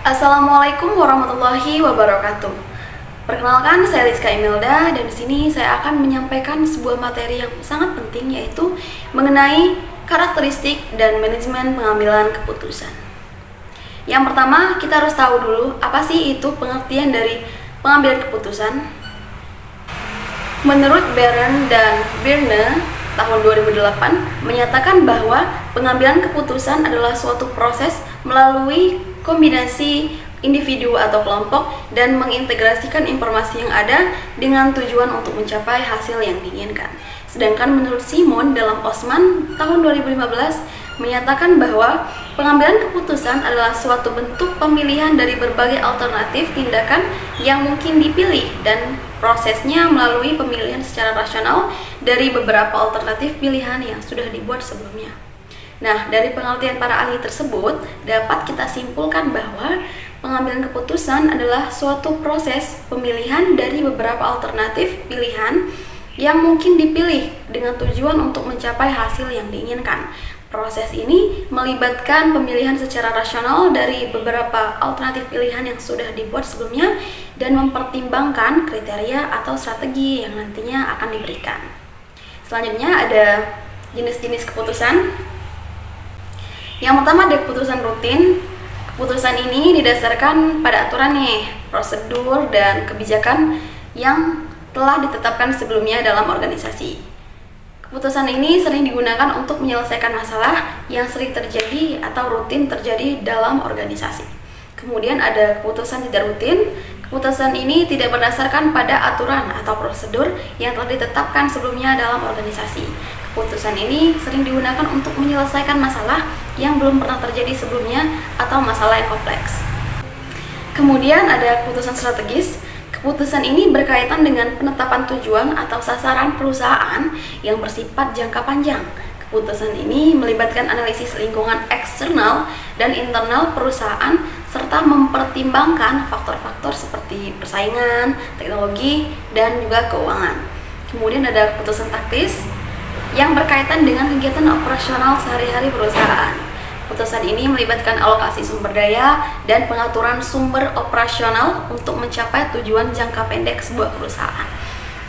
Assalamualaikum warahmatullahi wabarakatuh. Perkenalkan, saya Rizka Imelda dan di sini saya akan menyampaikan sebuah materi yang sangat penting, yaitu mengenai karakteristik dan manajemen pengambilan keputusan. Yang pertama, kita harus tahu dulu apa sih itu pengertian dari pengambilan keputusan. Menurut Baron dan Birne tahun 2008 menyatakan bahwa pengambilan keputusan adalah suatu proses melalui kombinasi individu atau kelompok dan mengintegrasikan informasi yang ada dengan tujuan untuk mencapai hasil yang diinginkan. Sedangkan menurut Simon dalam Osman tahun 2015 menyatakan bahwa pengambilan keputusan adalah suatu bentuk pemilihan dari berbagai alternatif tindakan yang mungkin dipilih dan prosesnya melalui pemilihan secara rasional dari beberapa alternatif pilihan yang sudah dibuat sebelumnya. Nah, dari pengertian para ahli tersebut dapat kita simpulkan bahwa pengambilan keputusan adalah suatu proses pemilihan dari beberapa alternatif pilihan yang mungkin dipilih dengan tujuan untuk mencapai hasil yang diinginkan. Proses ini melibatkan pemilihan secara rasional dari beberapa alternatif pilihan yang sudah dibuat sebelumnya dan mempertimbangkan kriteria atau strategi yang nantinya akan diberikan. Selanjutnya ada jenis-jenis keputusan. Yang pertama ada keputusan rutin. Keputusan ini didasarkan pada aturan prosedur dan kebijakan yang telah ditetapkan sebelumnya dalam organisasi. Keputusan ini sering digunakan untuk menyelesaikan masalah yang sering terjadi atau rutin terjadi dalam organisasi. Kemudian ada keputusan tidak rutin. Keputusan ini tidak berdasarkan pada aturan atau prosedur yang telah ditetapkan sebelumnya dalam organisasi. Keputusan ini sering digunakan untuk menyelesaikan masalah yang belum pernah terjadi sebelumnya atau masalah yang kompleks. Kemudian ada keputusan strategis. Keputusan ini berkaitan dengan penetapan tujuan atau sasaran perusahaan yang bersifat jangka panjang. Keputusan ini melibatkan analisis lingkungan eksternal dan internal perusahaan serta mempertimbangkan faktor-faktor seperti persaingan, teknologi, dan juga keuangan. Kemudian ada keputusan taktis yang berkaitan dengan kegiatan operasional sehari-hari perusahaan. Keputusan ini melibatkan alokasi sumber daya dan pengaturan sumber operasional untuk mencapai tujuan jangka pendek sebuah perusahaan.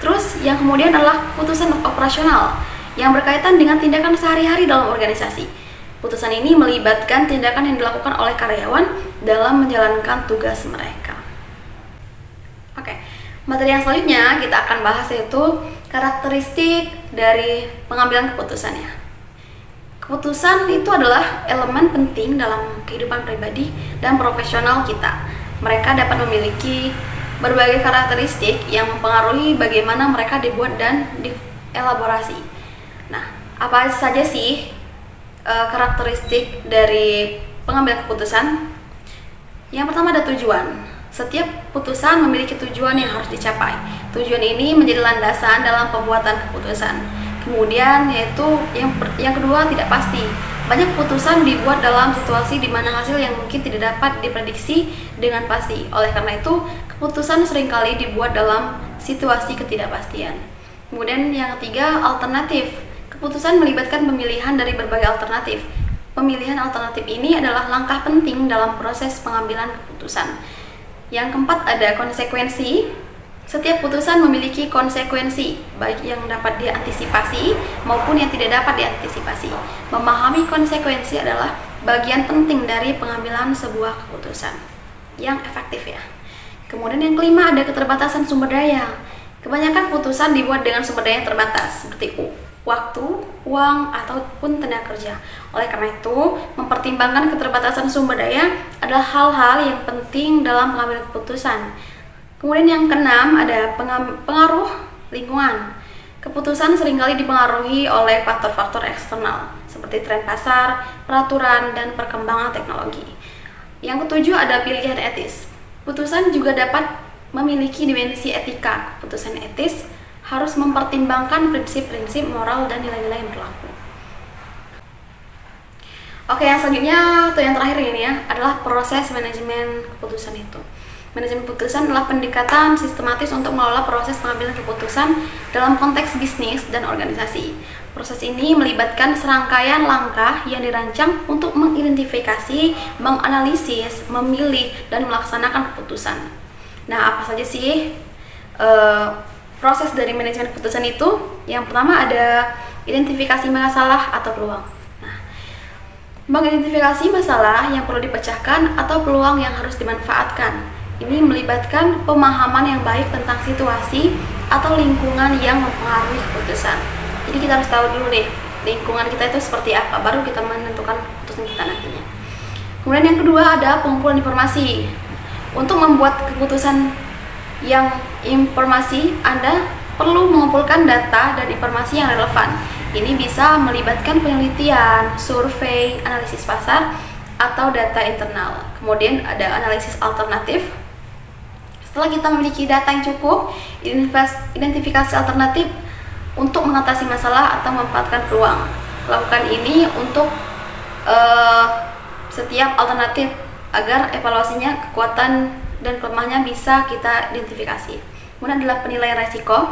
Terus yang kemudian adalah keputusan operasional yang berkaitan dengan tindakan sehari-hari dalam organisasi. Keputusan ini melibatkan tindakan yang dilakukan oleh karyawan dalam menjalankan tugas mereka. Oke, materi yang selanjutnya kita akan bahas yaitu karakteristik dari pengambilan keputusannya. Keputusan itu adalah elemen penting dalam kehidupan pribadi dan profesional kita. Mereka dapat memiliki berbagai karakteristik yang mempengaruhi bagaimana mereka dibuat dan dielaborasi. Nah, apa saja sih karakteristik dari pengambilan keputusan? Yang pertama ada tujuan. Setiap putusan memiliki tujuan yang harus dicapai. Tujuan ini menjadi landasan dalam pembuatan keputusan. Kemudian yaitu yang kedua tidak pasti. Banyak keputusan dibuat dalam situasi di mana hasil yang mungkin tidak dapat diprediksi dengan pasti. Oleh karena itu, keputusan seringkali dibuat dalam situasi ketidakpastian. Kemudian yang ketiga, alternatif. Keputusan melibatkan pemilihan dari berbagai alternatif. Pemilihan alternatif ini adalah langkah penting dalam proses pengambilan keputusan. Yang keempat ada konsekuensi. Setiap putusan memiliki konsekuensi, baik yang dapat diantisipasi maupun yang tidak dapat diantisipasi. Memahami konsekuensi adalah bagian penting dari pengambilan sebuah keputusan yang efektif ya. Kemudian yang kelima ada keterbatasan sumber daya. Kebanyakan putusan dibuat dengan sumber daya yang terbatas, seperti waktu, uang, ataupun tenaga kerja. Oleh karena itu, mempertimbangkan keterbatasan sumber daya adalah hal-hal yang penting dalam pengambilan keputusan. Kemudian yang keenam ada pengaruh lingkungan. Keputusan seringkali dipengaruhi oleh faktor-faktor eksternal seperti tren pasar, peraturan, dan perkembangan teknologi. Yang ketujuh ada pilihan etis. Putusan juga dapat memiliki dimensi etika. Keputusan etis harus mempertimbangkan prinsip-prinsip moral dan nilai-nilai yang berlaku. Oke, yang selanjutnya atau yang terakhir ini adalah proses manajemen keputusan itu. Manajemen keputusan adalah pendekatan sistematis untuk mengelola proses pengambilan keputusan dalam konteks bisnis dan organisasi. Proses ini melibatkan serangkaian langkah yang dirancang untuk mengidentifikasi, menganalisis, memilih, dan melaksanakan keputusan. Nah, apa saja sih proses dari manajemen keputusan itu? Yang pertama ada identifikasi masalah atau peluang. Nah, mengidentifikasi masalah yang perlu dipecahkan atau peluang yang harus dimanfaatkan. Ini melibatkan pemahaman yang baik tentang situasi atau lingkungan yang mempengaruhi keputusan. Jadi kita harus tahu dulu nih, lingkungan kita itu seperti apa, baru kita menentukan keputusan kita nantinya. Kemudian yang kedua ada pengumpulan informasi. Untuk membuat keputusan yang informasi, Anda perlu mengumpulkan data dan informasi yang relevan. Ini bisa melibatkan penelitian, survei, analisis pasar, atau data internal. Kemudian ada analisis alternatif. Setelah kita memiliki data yang cukup, identifikasi alternatif untuk mengatasi masalah atau memanfaatkan peluang. Lakukan ini untuk setiap alternatif agar evaluasinya, kekuatan dan kelemahannya bisa kita identifikasi. Kemudian adalah penilaian resiko.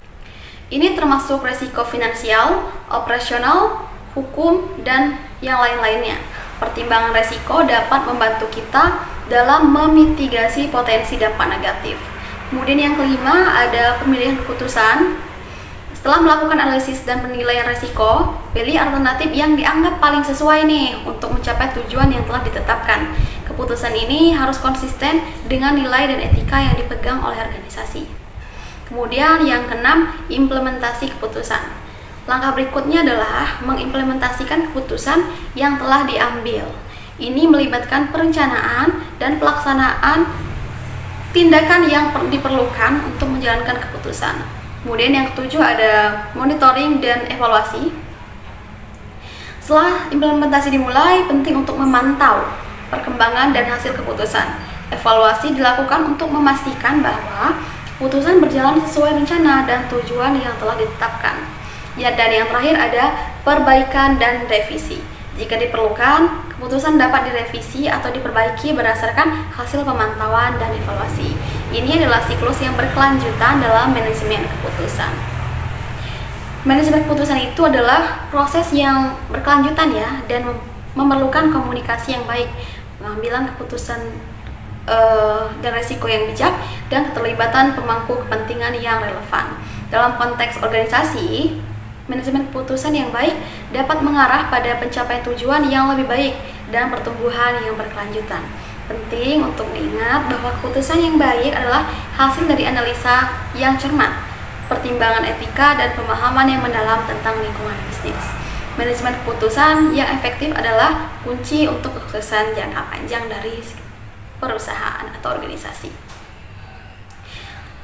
Ini termasuk resiko finansial, operasional, hukum, dan yang lain-lainnya. Pertimbangan resiko dapat membantu kita dalam memitigasi potensi dampak negatif. Kemudian yang kelima ada pemilihan keputusan. Setelah melakukan analisis dan penilaian resiko, pilih alternatif yang dianggap paling sesuai nih untuk mencapai tujuan yang telah ditetapkan. Keputusan ini harus konsisten dengan nilai dan etika yang dipegang oleh organisasi. Kemudian yang keenam, implementasi keputusan. Langkah berikutnya adalah mengimplementasikan keputusan yang telah diambil. Ini melibatkan perencanaan dan pelaksanaan tindakan yang diperlukan untuk menjalankan keputusan. Kemudian yang ketujuh ada monitoring dan evaluasi. Setelah implementasi dimulai, penting untuk memantau perkembangan dan hasil keputusan. Evaluasi dilakukan untuk memastikan bahwa keputusan berjalan sesuai rencana dan tujuan yang telah ditetapkan. Ya, dan yang terakhir ada perbaikan dan revisi. Jika diperlukan, keputusan dapat direvisi atau diperbaiki berdasarkan hasil pemantauan dan evaluasi. Ini adalah siklus yang berkelanjutan dalam manajemen keputusan. Manajemen keputusan itu adalah proses yang berkelanjutan ya, dan memerlukan komunikasi yang baik, pengambilan keputusan dan resiko yang bijak, dan keterlibatan pemangku kepentingan yang relevan. Dalam konteks organisasi, manajemen keputusan yang baik dapat mengarah pada pencapaian tujuan yang lebih baik dan pertumbuhan yang berkelanjutan. Penting untuk diingat bahwa keputusan yang baik adalah hasil dari analisa yang cermat, pertimbangan etika, dan pemahaman yang mendalam tentang lingkungan bisnis. Manajemen keputusan yang efektif adalah kunci untuk kesuksesan jangka panjang dari perusahaan atau organisasi.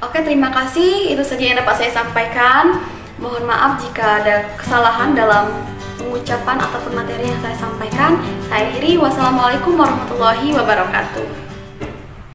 Oke, terima kasih. Itu saja yang dapat saya sampaikan. Mohon maaf jika ada kesalahan dalam pengucapan ataupun materi yang saya sampaikan. Saya akhiri. Wassalamualaikum warahmatullahi wabarakatuh.